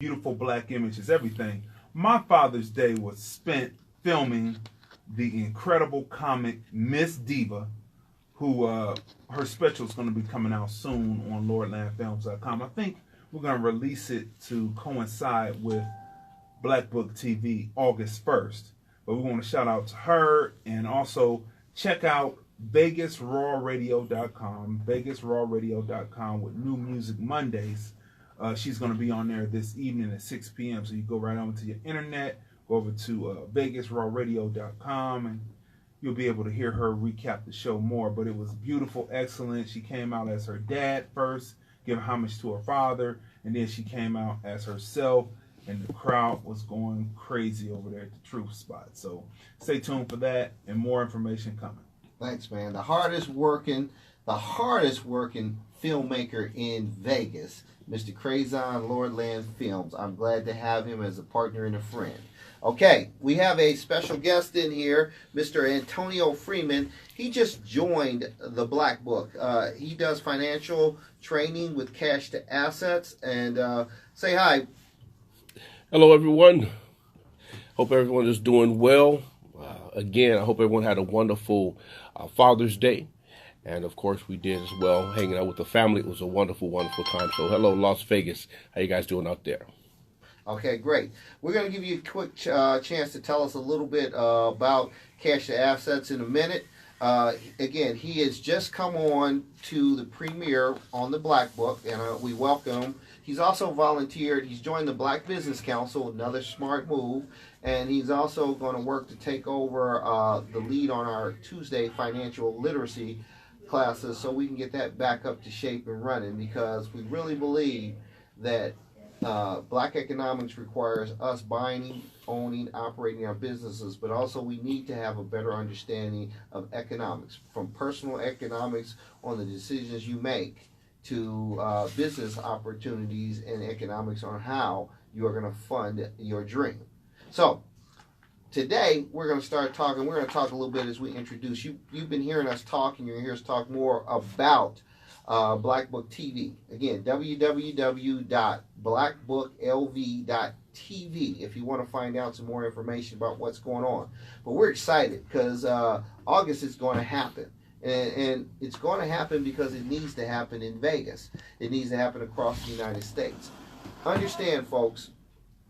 beautiful black images, everything. My Father's Day was spent filming the incredible comic Miss Diva, who her special is going to be coming out soon on LordlandFilms.com. I think we're going to release it to coincide with Blackbook TV August 1st. But we want to shout out to her, and also check out VegasRawRadio.com, VegasRawRadio.com with New Music Mondays. She's going to be on there this evening at 6 p.m. So you go right on to your internet, go over to VegasRawRadio.com, and you'll be able to hear her recap the show more. But it was beautiful, excellent. She came out as her dad first, giving homage to her father, and then she came out as herself, and the crowd was going crazy over there at the Truth Spot. So stay tuned for that, and more information coming. Thanks, man. The hardest working filmmaker in Vegas, Mr. Crazon, Lordland Films. I'm glad to have him as a partner and a friend. Okay, we have a special guest in here, Mr. Antonio Freeman. He just joined the Blackbook. He does financial training with Cash2Assets. And say hi. Hello, everyone. Hope everyone is doing well. Again, I hope everyone had a wonderful Father's Day. And, of course, we did as well, hanging out with the family. It was a wonderful, wonderful time. So, hello, Las Vegas. How you guys doing out there? Okay, great. We're going to give you a quick chance to tell us a little bit about Cash2Assets in a minute. Again, he has just come on to the premiere on the Blackbook, and we welcome him. He's also volunteered. He's joined the Black Business Council, another smart move, and he's also going to work to take over the lead on our Tuesday financial literacy classes so we can get that back up to shape and running, because we really believe that black economics requires us buying, owning, operating our businesses, but also we need to have a better understanding of economics, from personal economics on the decisions you make to business opportunities and economics on how you are going to fund your dream. So today we're going to start talking. We're going to talk a little bit as we introduce you. You've been hearing us talk, and you're going to hear us talk more about Blackbook TV. Again, www.blackbooklv.tv if you want to find out some more information about what's going on. But we're excited because August is going to happen. And it's going to happen because it needs to happen in Vegas. It needs to happen across the United States. Understand, folks,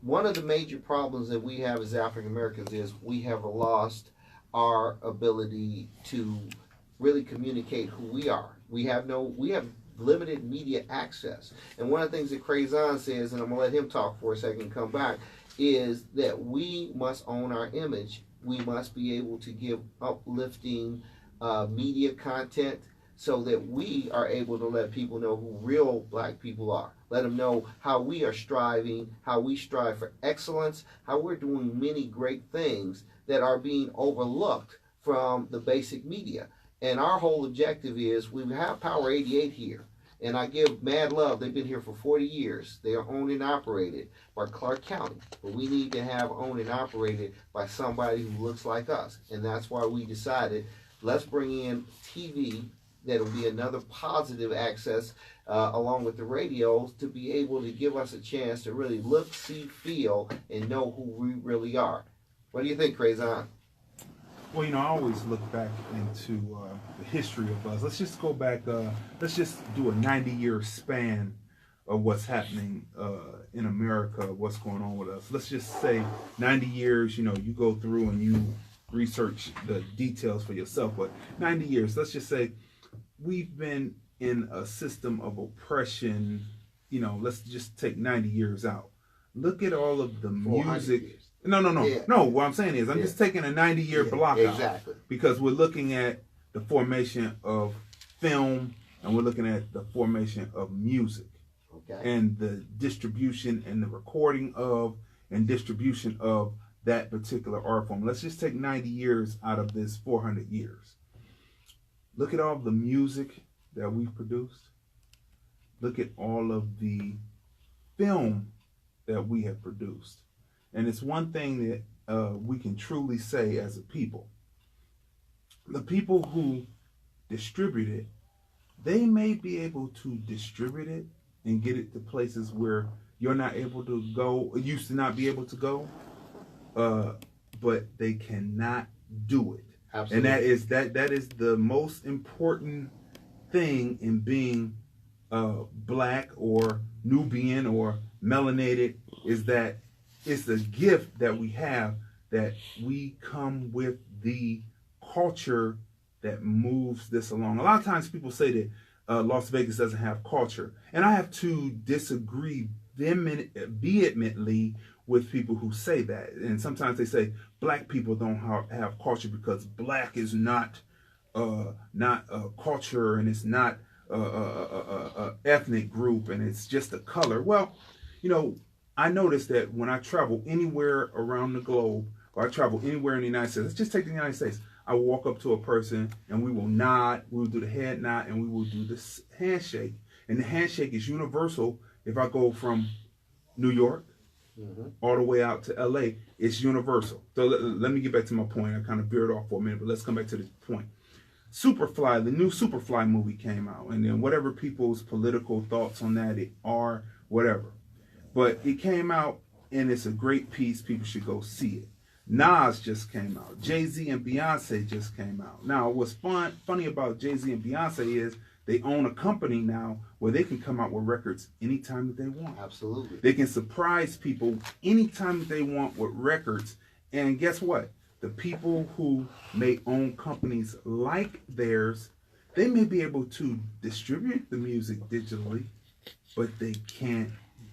one of the major problems that we have as African Americans is we have lost our ability to really communicate who we are. We have limited media access. And one of the things that Crazon says, and I'm going to let him talk for a second and come back, is that we must own our image. We must be able to give uplifting media content so that we are able to let people know who real black people are. Let them know how we are striving, how we strive for excellence, how we're doing many great things that are being overlooked from the basic media. And our whole objective is, we have Power 88 here, and I give mad love. They've been here for 40 years. They are owned and operated by Clark County, but we need to have owned and operated by somebody who looks like us. And that's why we decided, let's bring in TV that will be another positive access along with the radios to be able to give us a chance to really look, see, feel, and know who we really are. What do you think, Crazon? Well, I always look back into the history of us. Let's just go back, let's just do a 90-year span of what's happening in America, what's going on with us. Let's just say 90 years, you go through and you research the details for yourself, but 90 years, let's just say we've been in a system of oppression. Let's just take 90 years out. Look at all of the music. Years. No. Yeah. No, what I'm saying is I'm just taking a 90-year block out. Because we're looking at the formation of film, and we're looking at the formation of music. Okay. And the distribution and the recording of and distribution of that particular art form. Let's just take 90 years out of this 400 years. Look at all the music that we've produced. Look at all of the film that we have produced. And it's one thing that we can truly say as a people. The people who distribute it, they may be able to distribute it and get it to places where you're not able to go, used to not be able to go, but they cannot do it. Absolutely. And that is the most important thing in being black or Nubian or melanated, is that it's a gift that we have, that we come with the culture that moves this along. A lot of times people say that Las Vegas doesn't have culture, and I have to disagree vehemently with people who say that. And sometimes they say black people don't have culture because black is not a culture, and it's not a ethnic group, and it's just a color. Well, you know, I noticed that when I travel anywhere around the globe, or I travel anywhere in the United States, let's just take the United States. I walk up to a person and we will nod, we will do the head nod, and we will do this handshake. And the handshake is universal. If I go from New York all the way out to LA, it's universal. So let me get back to my point. I kind of veered off for a minute, but let's come back to this point. Superfly, the new Superfly movie came out, and then whatever people's political thoughts on that are, whatever. But it came out, and it's a great piece. People should go see it. Nas just came out. Jay-Z and Beyonce just came out. Now, what's funny about Jay-Z and Beyonce is they own a company now where they can come out with records anytime that they want. Absolutely. They can surprise people anytime that they want with records. And guess what? The people who may own companies like theirs, they may be able to distribute the music digitally, but they can't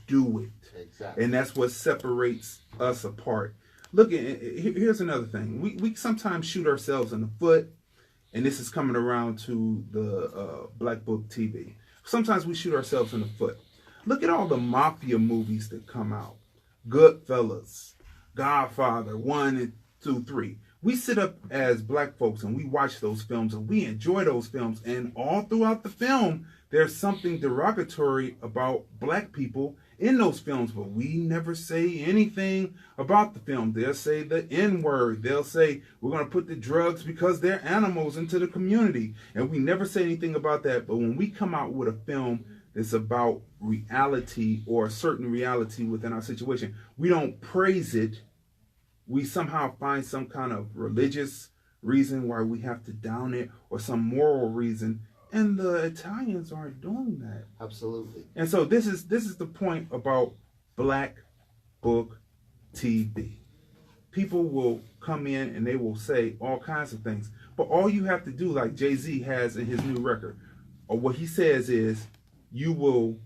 do it. Exactly. And that's what separates us apart. Look, here's another thing. We sometimes shoot ourselves in the foot, and this is coming around to the Blackbook TV. Sometimes we shoot ourselves in the foot. Look at all the mafia movies that come out. Goodfellas, Godfather, 1 and 2, 3. We sit up as black folks and we watch those films and we enjoy those films. And all throughout the film, there's something derogatory about black people in those films, but we never say anything about the film. They'll say the N-word. They'll say we're going to put the drugs because they're animals into the community. And we never say anything about that. But when we come out with a film that's about reality or a certain reality within our situation, we don't praise it. We somehow find some kind of religious reason why we have to down it, or some moral reason. And the Italians aren't doing that. Absolutely. And so this is the point about Blackbook TV. People will come in and they will say all kinds of things. But all you have to do, like Jay-Z has in his new record, or what he says is, you will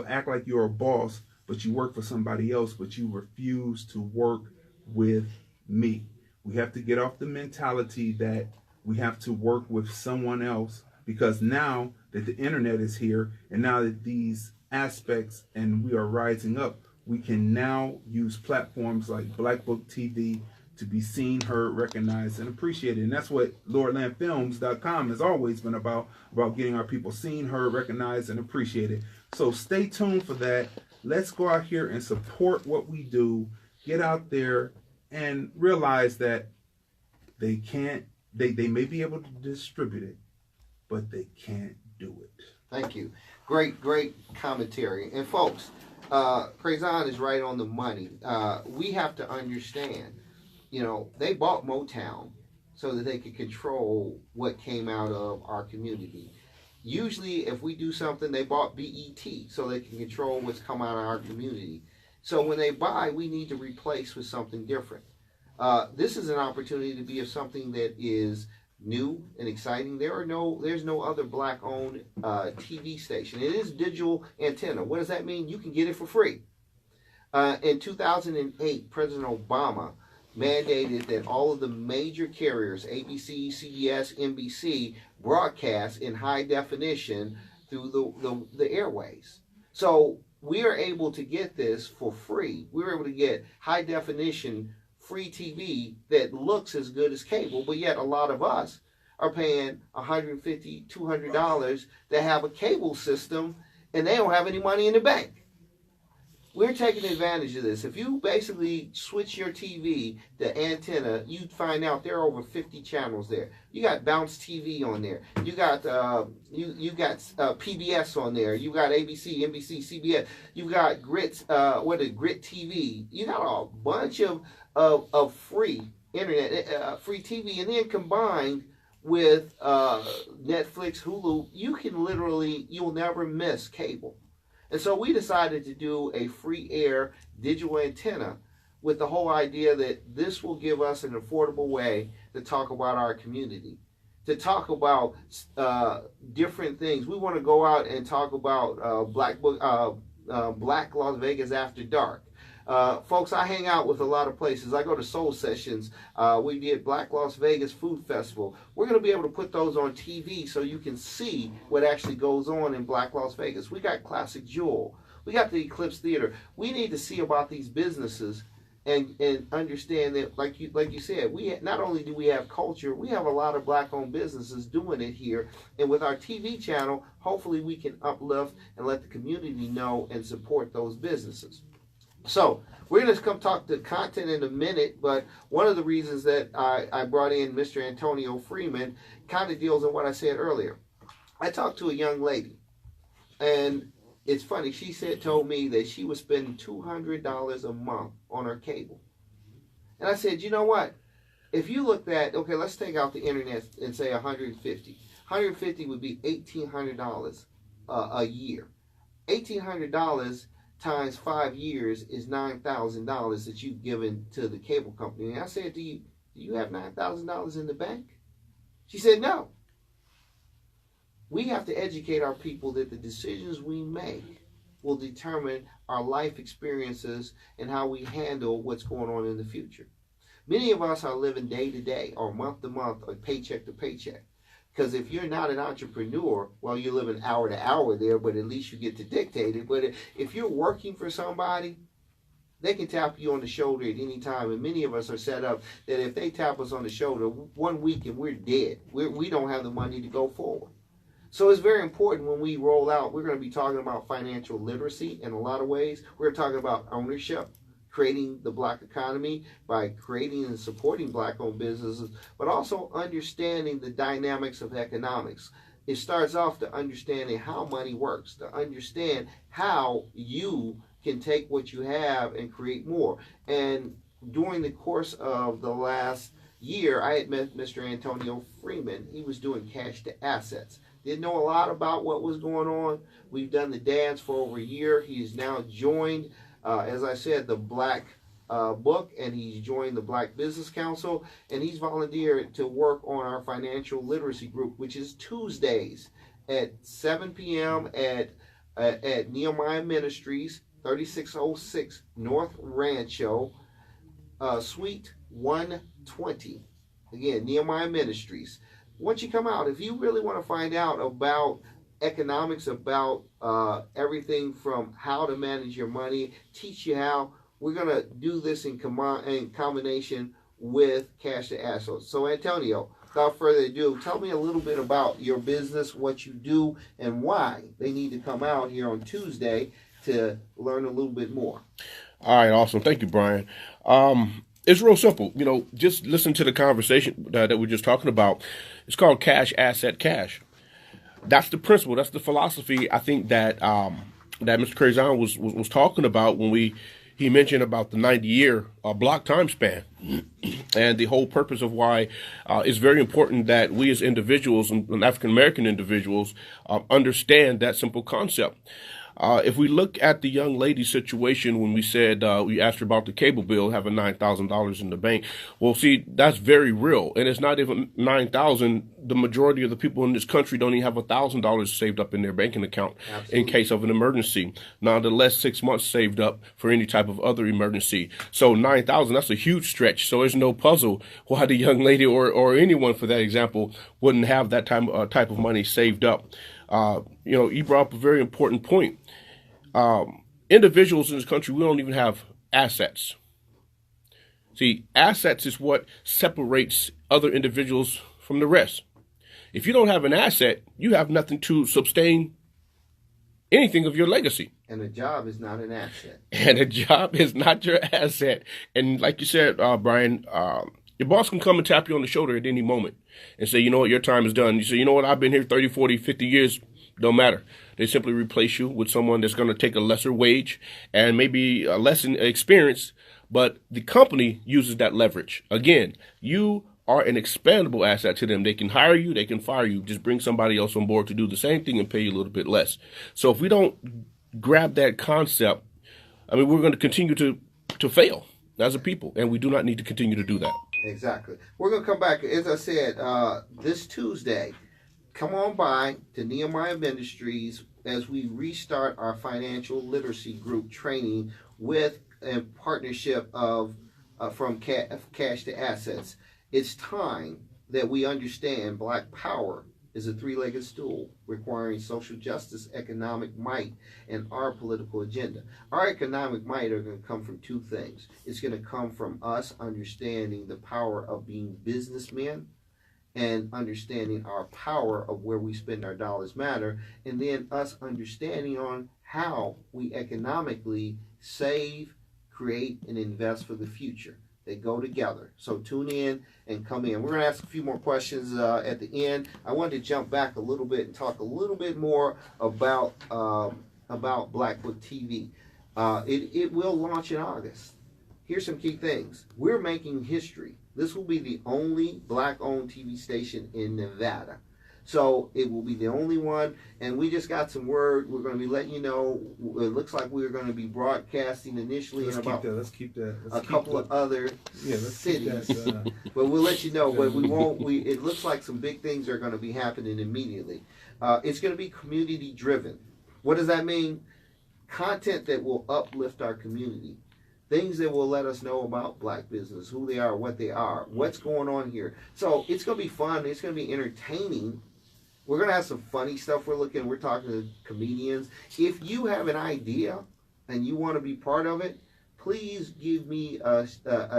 act like you're a boss, but you work for somebody else, but you refuse to work with me. We have to get off the mentality that we have to work with someone else, because now that the internet is here, and now that these aspects and we are rising up, we can now use platforms like Blackbook TV to be seen, heard, recognized, and appreciated. And that's what LordlandFilms.com has always been about getting our people seen, heard, recognized, and appreciated. So stay tuned for that. Let's go out here and support what we do. Get out there and realize that they may be able to distribute it, but they can't do it. Thank you. Great commentary. And folks, Crazon is right on the money. We have to understand, they bought Motown so that they could control what came out of our community. Usually, if we do something, they bought BET so they can control what's come out of our community. So when they buy, we need to replace with something different. This is an opportunity to be of something that is new and exciting. There's no other black-owned TV station. It is digital antenna. What does that mean? You can get it for free. In 2008, President Obama mandated that all of the major carriers, ABC, CBS, NBC, broadcast in high definition through the airways. So we are able to get this for free. We were able to get high definition free TV that looks as good as cable, but yet a lot of us are paying $150, $200 to have a cable system, and they don't have any money in the bank. we're taking advantage of this. If you basically switch your TV, the antenna, you'd find out there are over 50 channels there. You got Bounce TV on there. You got PBS on there. You got ABC, NBC, CBS. You got Grit TV. You got a bunch of free internet, free TV, and then combined with Netflix, Hulu, you'll never miss cable. And so we decided to do a free air digital antenna with the whole idea that this will give us an affordable way to talk about our community, to talk about different things. We want to go out and talk about Black Las Vegas After Dark. Folks, I hang out with a lot of places. I go to Soul Sessions. We did Black Las Vegas Food Festival. We're going to be able to put those on TV so you can see what actually goes on in Black Las Vegas. We got Classic Jewel. We got the Eclipse Theater. We need to see about these businesses and understand that, like you said, not only do we have culture, we have a lot of Black-owned businesses doing it here. And with our TV channel, hopefully we can uplift and let the community know and support those businesses. So we're going to come talk to content in a minute, but one of the reasons that I brought in Mr. Antonio Freeman kind of deals on what I said earlier. I talked to a young lady, and it's funny. She told me that she was spending $200 a month on her cable. And I said, you know what? If you looked at, okay, let's take out the internet and say $150. $150 would be $1,800 a year. $1,800 times 5 years is $9,000 that you've given to the cable company. And I said, do you have $9,000 in the bank? She said, no. We have to educate our people that the decisions we make will determine our life experiences and how we handle what's going on in the future. Many of us are living day to day or month to month or paycheck to paycheck. Because if you're not an entrepreneur, well, you live an hour to hour there, but at least you get to dictate it. But if you're working for somebody, they can tap you on the shoulder at any time. And many of us are set up that if they tap us on the shoulder 1 week and we're dead, we don't have the money to go forward. So it's very important when we roll out, we're going to be talking about financial literacy in a lot of ways. We're talking about ownership, creating the Black economy by creating and supporting Black-owned businesses, but also understanding the dynamics of economics. It starts off to understanding how money works, to understand how you can take what you have and create more. And during the course of the last year, I had met Mr. Antonio Freeman. He was doing Cash2Assets. Didn't know a lot about what was going on. We've done the dance for over a year. He's now joined as I said, the Blackbook, and he's joined the Black Business Council, and he's volunteered to work on our financial literacy group, which is Tuesdays at 7 p.m. at Nehemiah Ministries, 3606 North Rancho, Suite 120. Again, Nehemiah Ministries. Once you come out, if you really want to find out about economics, about everything from how to manage your money, teach you how. We're going to do this in combination with Cash2Assets. So Antonio, without further ado, tell me a little bit about your business, what you do, and why they need to come out here on Tuesday to learn a little bit more. All right, awesome. Thank you, Brian. It's real simple. You know, just listen to the conversation that we're just talking about. It's called Cash Asset Cash. That's the principle. That's the philosophy. I think that that Mr. Crazon was talking about when he mentioned about the 90-year block time span, and the whole purpose of why it's very important that we as individuals and African American individuals understand that simple concept. If we look at the young lady's situation, when we said, we asked her about the cable bill, having $9,000 in the bank. Well, see, that's very real. And it's not even $9,000. The majority of the people in this country don't even have $1,000 saved up in their banking account. Absolutely. In case of an emergency. Nonetheless, 6 months saved up for any type of other emergency. So $9,000, that's a huge stretch. So there's no puzzle why the young lady or anyone, for that example, wouldn't have that type of money saved up. You know, you brought up a very important point. Individuals in this country, we don't even have assets. See, assets is what separates other individuals from the rest. If you don't have an asset, you have nothing to sustain anything of your legacy. And a job is not an asset. And a job is not your asset. And like you said, Brian, your boss can come and tap you on the shoulder at any moment and say, you know what, your time is done. You say, you know what, I've been here 30, 40, 50 years. Don't matter. They simply replace you with someone that's going to take a lesser wage and maybe a less experience, but the company uses that leverage. Again, you are an expandable asset to them. They can hire you, they can fire you, just bring somebody else on board to do the same thing and pay you a little bit less. So if we don't grab that concept, I mean, we're going to continue to fail as a people, and we do not need to continue to do that. Exactly. We're going to come back, as I said, this Tuesday. Come on by to Nehemiah Ministries as we restart our financial literacy group training with a partnership of from Cash2Assets. It's time that we understand Black power is a three-legged stool requiring social justice, economic might, and our political agenda. Our economic might are going to come from two things. It's going to come from us understanding the power of being businessmen and understanding our power of where we spend our dollars matter, and then us understanding on how we economically save, create, and invest for the future. They go together. So tune in and come in. We're going to ask a few more questions at the end. I wanted to jump back a little bit and talk a little bit more about Blackbook TV. It will launch in August. Here's some key things. We're making history. This will be the only Black-owned TV station in Nevada. So it will be the only one, and we just got some word. We're going to be letting you know. It looks like we're going to be broadcasting initially in about a couple of other cities. But we'll let you know. But we won't. It looks like some big things are going to be happening immediately. It's going to be community driven. What does that mean? Content that will uplift our community. Things that will let us know about Black business, who they are, what they are, what's going on here. So it's going to be fun. It's going to be entertaining. We're going to have some funny stuff. We're talking to comedians. If you have an idea and you want to be part of it, please give me a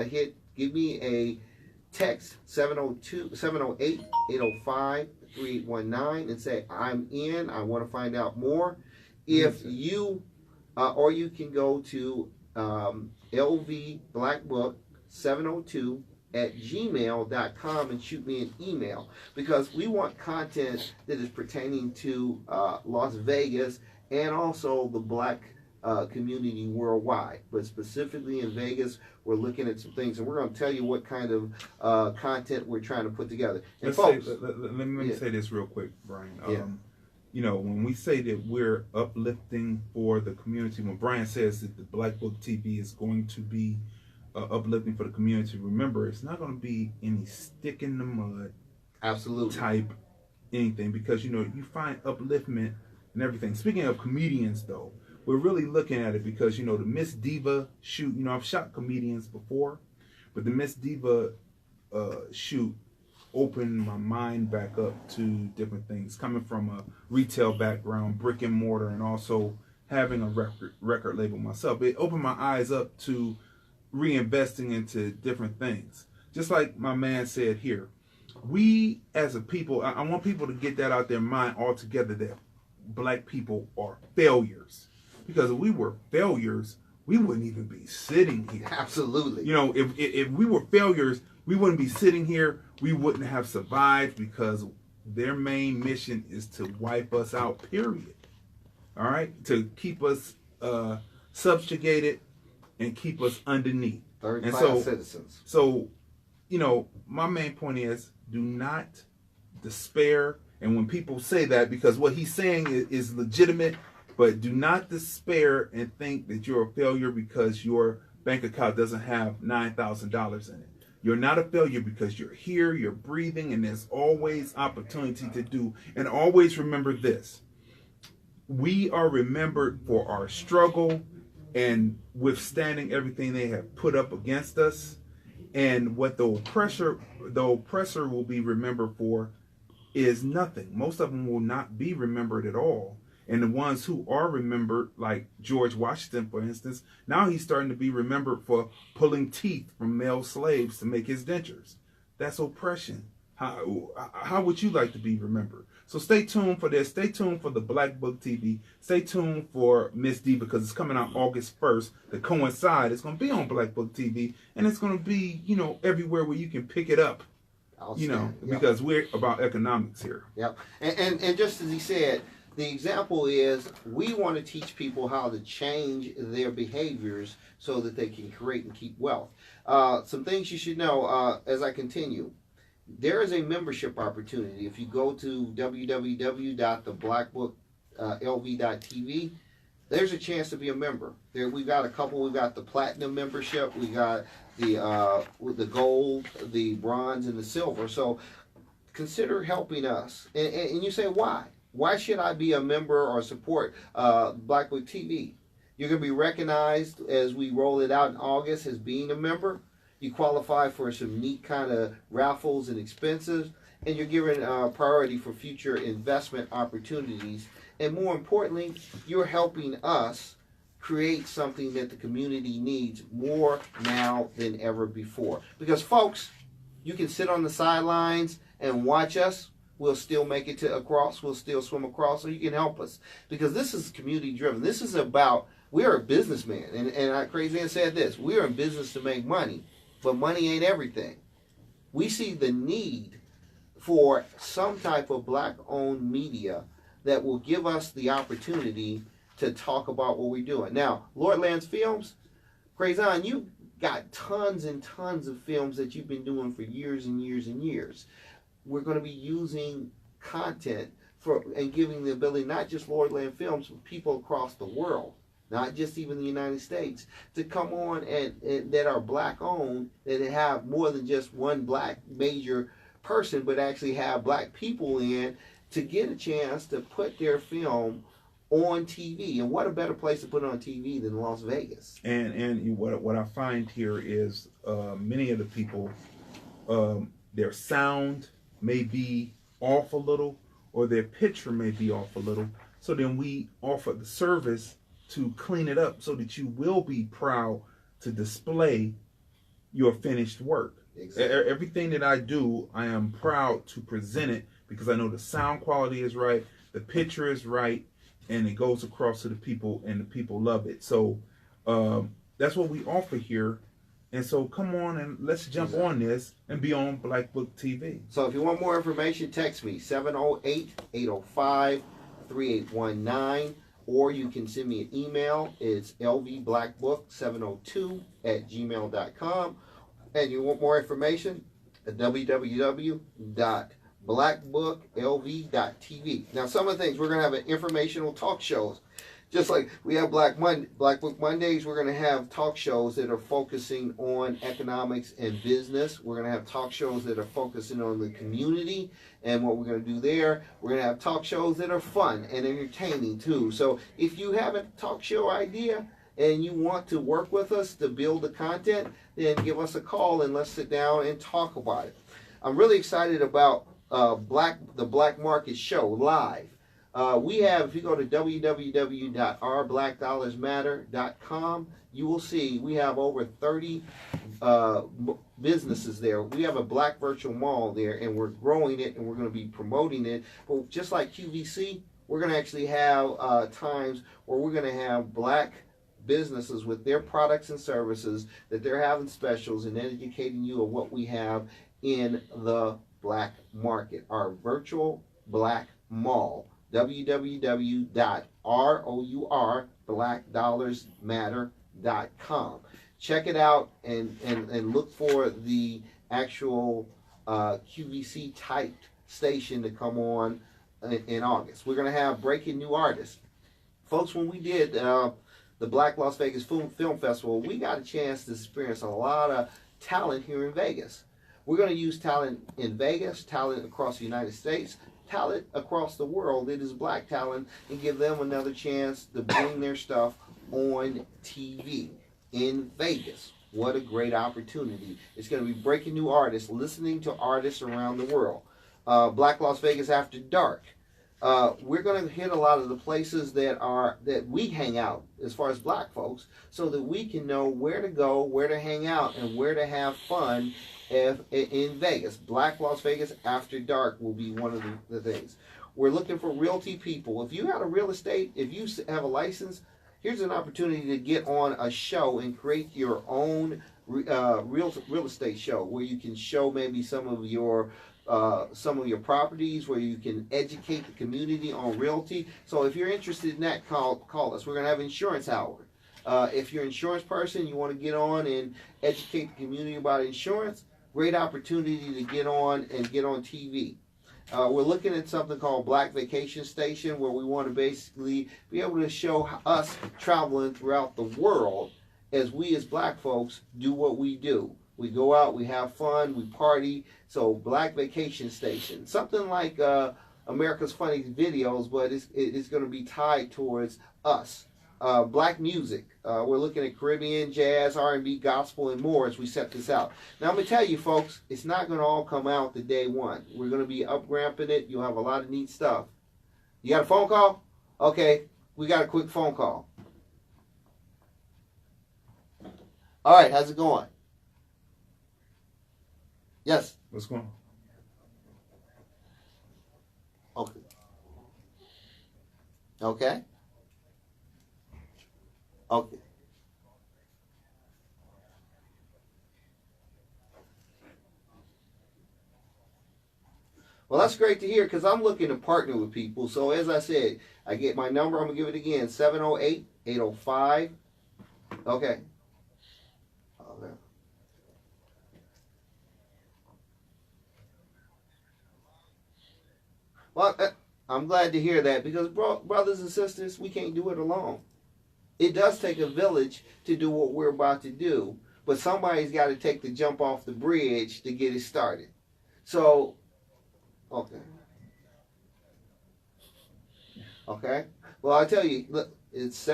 hit. Give me a text 708-805-3819 and say, I'm in. I want to find out more. If you, or you can go to LV Blackbook 702@gmail.com and shoot me an email, because we want content that is pertaining to Las Vegas and also the Black community worldwide. But specifically in Vegas, we're looking at some things, and we're going to tell you what kind of content we're trying to put together. And folks, let me say this real quick, Brian. You know, when we say that we're uplifting for the community, when Brian says that the Blackbook TV is going to be uplifting for the community, remember, it's not going to be any stick in the mud type anything, because, you know, you find upliftment and everything. Speaking of comedians, though, we're really looking at it because, you know, the Miss Diva shoot, you know, I've shot comedians before, but the Miss Diva shoot opened my mind back up to different things, coming from a retail background, brick and mortar, and also having a record label myself. It opened my eyes up to reinvesting into different things. Just like my man said here, we as a people, I want people to get that out their mind altogether, that Black people are failures. Because if we were failures, we wouldn't even be sitting here. Absolutely. You know, if we were failures, we wouldn't be sitting here. We wouldn't have survived, because their main mission is to wipe us out, period. All right? To keep us subjugated and keep us underneath. Third-class citizens. So, you know, my main point is, do not despair. And when people say that, because what he's saying is legitimate, but do not despair and think that you're a failure because your bank account doesn't have $9,000 in it. You're not a failure because you're here, you're breathing, and there's always opportunity to do. And always remember this. We are remembered for our struggle and withstanding everything they have put up against us. And what the oppressor will be remembered for is nothing. Most of them will not be remembered at all. And the ones who are remembered, like George Washington, for instance, now he's starting to be remembered for pulling teeth from male slaves to make his dentures. That's oppression. How would you like to be remembered? So stay tuned for this. Stay tuned for the Blackbook TV. Stay tuned for Miss D, because it's coming out August 1st to coincide. It's going to be on Blackbook TV, and it's going to be, everywhere where you can pick it up. Because we're about economics here. Yep. And just as he said, the example is we want to teach people how to change their behaviors so that they can create and keep wealth. Some things you should know as I continue. There is a membership opportunity. If you go to www.theblackbooklv.tv, there's a chance to be a member. We've got a couple. We've got the platinum membership. We got the gold, the bronze, and the silver. So consider helping us. And you say, why? Why should I be a member or support Blackbook TV? You're going to be recognized as we roll it out in August as being a member. You qualify for some neat kind of raffles and expenses, and you're given priority for future investment opportunities. And more importantly, you're helping us create something that the community needs more now than ever before. Because folks, you can sit on the sidelines and watch us. We'll still make it across. We'll still swim across, so you can help us. Because this is community driven. This is about, we are a businessman. And Crazy Man said this, we are in business to make money, but money ain't everything. We see the need for some type of black-owned media that will give us the opportunity to talk about what we're doing. Now, Lord Lands Films, Crazon, you got tons and tons of films that you've been doing for years and years and years. We're going to be using content and giving the ability, not just Lord Land Films, but people across the world, not just even the United States, to come on and that are black-owned, that have more than just one black major person, but actually have black people in, to get a chance to put their film on TV. And what a better place to put it on TV than Las Vegas. And what I find here is many of the people, their sound may be off a little, or their picture may be off a little. So then we offer the service to clean it up so that you will be proud to display your finished work. Exactly. Everything that I do, I am proud to present it, because I know the sound quality is right, the picture is right, and it goes across to the people, and the people love it. So that's what we offer here. And so come on and let's jump on this and be on Blackbook TV. So if you want more information, text me 708-805-3819, or you can send me an email. It's lvblackbook702@gmail.com. And you want more information at www.blackbooklv.tv. Now, some of the things, we're going to have an informational talk shows. Just like we have Blackbook Mondays, we're going to have talk shows that are focusing on economics and business. We're going to have talk shows that are focusing on the community and what we're going to do there. We're going to have talk shows that are fun and entertaining too. So if you have a talk show idea and you want to work with us to build the content, then give us a call and let's sit down and talk about it. I'm really excited about the Black Market Show live. We have, if you go to www.ourblackdollarsmatter.com, you will see we have over 30 businesses there. We have a black virtual mall there, and we're growing it, and we're going to be promoting it. But just like QVC, we're going to actually have times where we're going to have black businesses with their products and services that they're having specials and educating you on what we have in the black market, our virtual black mall. www.ROURBlackDollarsMatter.com. Check it out and look for the actual QVC typed station to come on in August. We're going to have breaking new artists. Folks, when we did the Black Las Vegas Film Festival, we got a chance to experience a lot of talent here in Vegas. We're going to use talent in Vegas, talent across the United States, talent across the world that is black talent, and give them another chance to bring their stuff on TV in Vegas. What a great opportunity. It's going to be breaking new artists, listening to artists around the world. Black Las Vegas After Dark. We're going to hit a lot of the places that we hang out as far as black folks, so that we can know where to go, where to hang out, and where to have fun, in Vegas. Black Las Vegas After Dark will be one of the things. We're looking for realty people. If you have a real estate, if you have a license, here's an opportunity to get on a show and create your own real estate show where you can show maybe some of your properties, where you can educate the community on realty. So if you're interested in that, call us. We're going to have insurance hour. If you're an insurance person, you want to get on and educate the community about insurance, great opportunity to get on and get on TV. We're looking at something called Black Vacation Station, where we want to basically be able to show us traveling throughout the world as we as black folks do what we do. We go out, we have fun, we party. So Black Vacation Station, something like America's Funniest Videos, but it's going to be tied towards us. Black music. We're looking at Caribbean, jazz, R&B, gospel, and more as we set this out. Now, I'm going to tell you, folks, it's not going to all come out the day one. We're going to be up-ramping it. You'll have a lot of neat stuff. You got a phone call? Okay, we got a quick phone call. All right, how's it going? Yes. What's going on? Okay. Okay. Okay. Well, that's great to hear, because I'm looking to partner with people. So as I said, I get my number. I'm going to give it again, 708-805. Okay. Well, I'm glad to hear that, because brothers and sisters, we can't do it alone. It does take a village to do what we're about to do, but somebody's got to take the jump off the bridge to get it started. So, okay. Okay. Well, I'll tell you, look, it's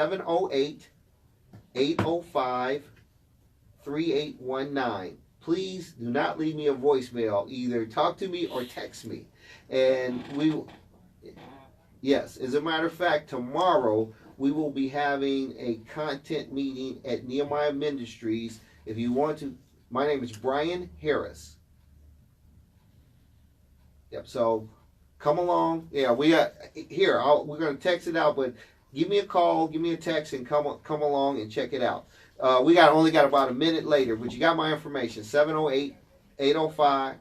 708-805-3819. Please do not leave me a voicemail. Either talk to me or text me. And yes, as a matter of fact, tomorrow we will be having a content meeting at Nehemiah Ministries. If you want to, my name is Brian Harris. Yep, so come along. Yeah, we're going to text it out, but give me a call, give me a text, and come along and check it out. We only got about a minute later, but you got my information, 708-805-3819.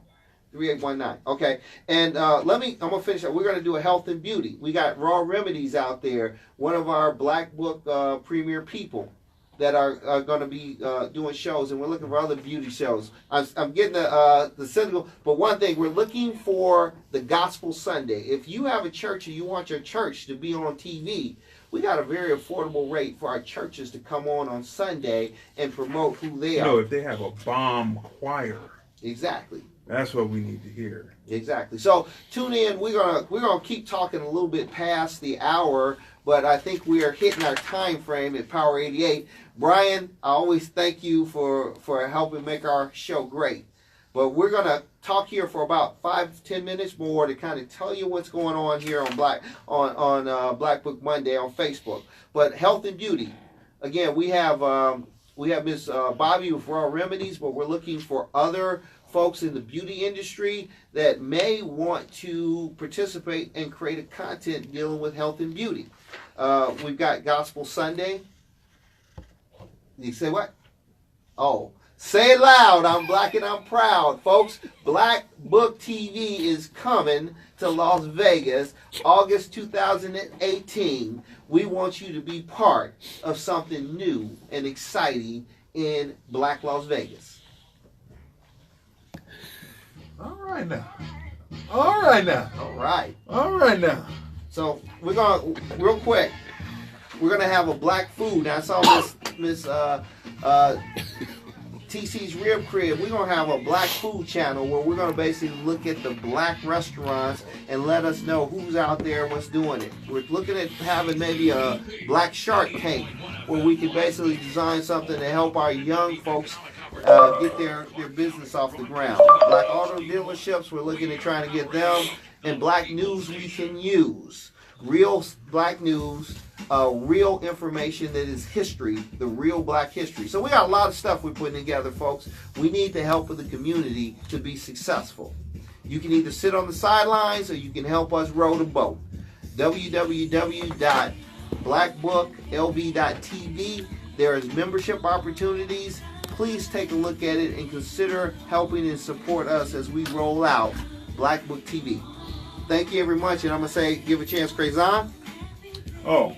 Okay, and I'm going to finish up. We're going to do a health and beauty. We got Raw Remedies out there, one of our Blackbook premier people that are going to be doing shows, and we're looking for other beauty shows. I'm getting the cynical, but one thing, we're looking for the Gospel Sunday. If you have a church and you want your church to be on TV, we got a very affordable rate for our churches to come on Sunday and promote who they are. No, if they have a bomb choir. Exactly. That's what we need to hear. Exactly. So tune in. We're gonna keep talking a little bit past the hour, but I think we are hitting our time frame at Power 88. Brian, I always thank you for helping make our show great. But we're gonna talk here for about 5-10 minutes more to kind of tell you what's going on here on Blackbook Monday on Facebook. But health and beauty. Again, we have Miss Bobby with Raw Remedies, but we're looking for other folks in the beauty industry that may want to participate and create a content dealing with health and beauty. We've got Gospel Sunday. You say what? Oh, say it loud. I'm black and I'm proud. Folks, Blackbook TV is coming to Las Vegas, August 2018. We want you to be part of something new and exciting in Black Las Vegas. All right now. All right now. All right. All right now. So we're gonna real quick. We're gonna have a black food. Now I saw Miss TC's Rib Crib. We're gonna have a black food channel where we're gonna basically look at the black restaurants and let us know who's out there, what's doing it. We're looking at having maybe a black Shark Tank where we could basically design something to help our young folks get their business off the ground. Black auto dealerships, we're looking at trying to get them, and black news we can use. real black news, real information that is history, the real black history. So we got a lot of stuff we're putting together, folks. We need the help of the community to be successful. You can either sit on the sidelines or you can help us row the boat. www.blackbooklv.tv. There is membership opportunities. Please take a look at it and consider helping and support us as we roll out Blackbook TV. Thank you very much, and I'm going to say, give a chance, Crazon. Oh,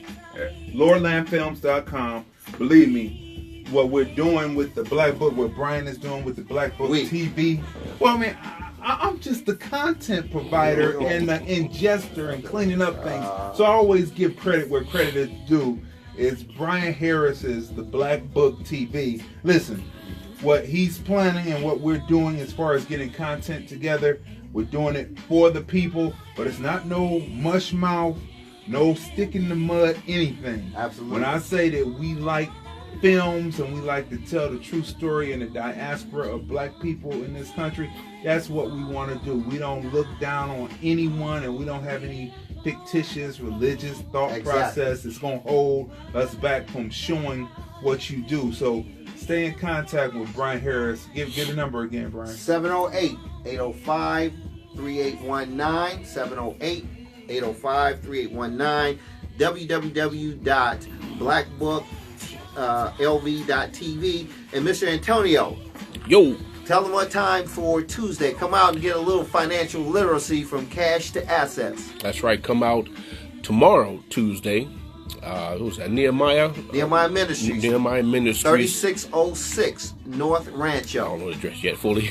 LordlandFilms.com. Believe me, what we're doing with the Black Book, what Brian is doing with the Blackbook TV. Well, I mean, I'm just the content provider and the ingester and cleaning up things. So I always give credit where credit is due. It's Brian Harris's the Blackbook TV. Listen, what he's planning and what we're doing as far as getting content together, we're doing it for the people, but it's not no mush mouth, no stick in the mud, anything. Absolutely. When I say that we like films and we like to tell the true story in the diaspora of black people in this country, that's what we want to do. We don't look down on anyone, and we don't have any fictitious religious thought process that's going to hold us back from showing what you do. So stay in contact with Brian Harris. Give the number again, Brian. 708-805-3819. 708-805-3819. www.blackbooklv.tv. And Mr. Antonio, Yo, tell them what time for Tuesday. Come out and get a little financial literacy from Cash to Assets. that's right. Come out tomorrow, Tuesday. Who's that? Nehemiah Ministries. 3606 North Rancho. I don't know the address yet fully.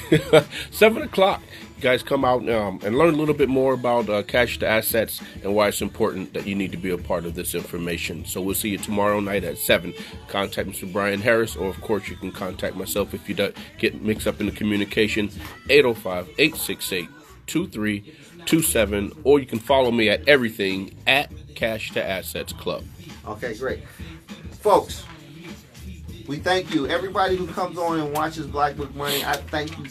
7 o'clock. You guys come out and learn a little bit more about Cash2Assets and why it's important that you need to be a part of this information. So we'll see you tomorrow night at 7. Contact Mr. Brian Harris, or of course you can contact myself if you get mixed up in the communication. 805-868-2327, or you can follow me at everything at Cash2Assets Club. Okay, great. Folks, we thank you. Everybody who comes on and watches Blackbook Money, I thank you,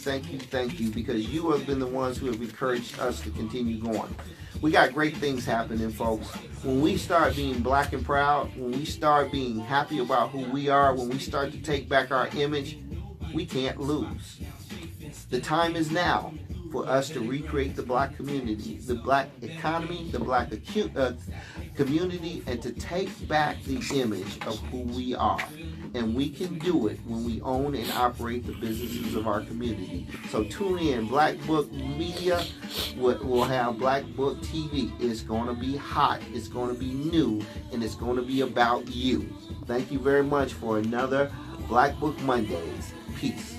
because you have been the ones who have encouraged us to continue going. We got great things happening, folks. When we start being black and proud, when we start being happy about who we are, when we start to take back our image, we can't lose. The time is now for us to recreate the black community, the black economy, the black community, and to take back the image of who we are. And we can do it when we own and operate the businesses of our community. So tune in. Blackbook Media will have Blackbook TV. It's going to be hot, it's going to be new, and it's going to be about you. Thank you very much for another Blackbook Mondays. Peace.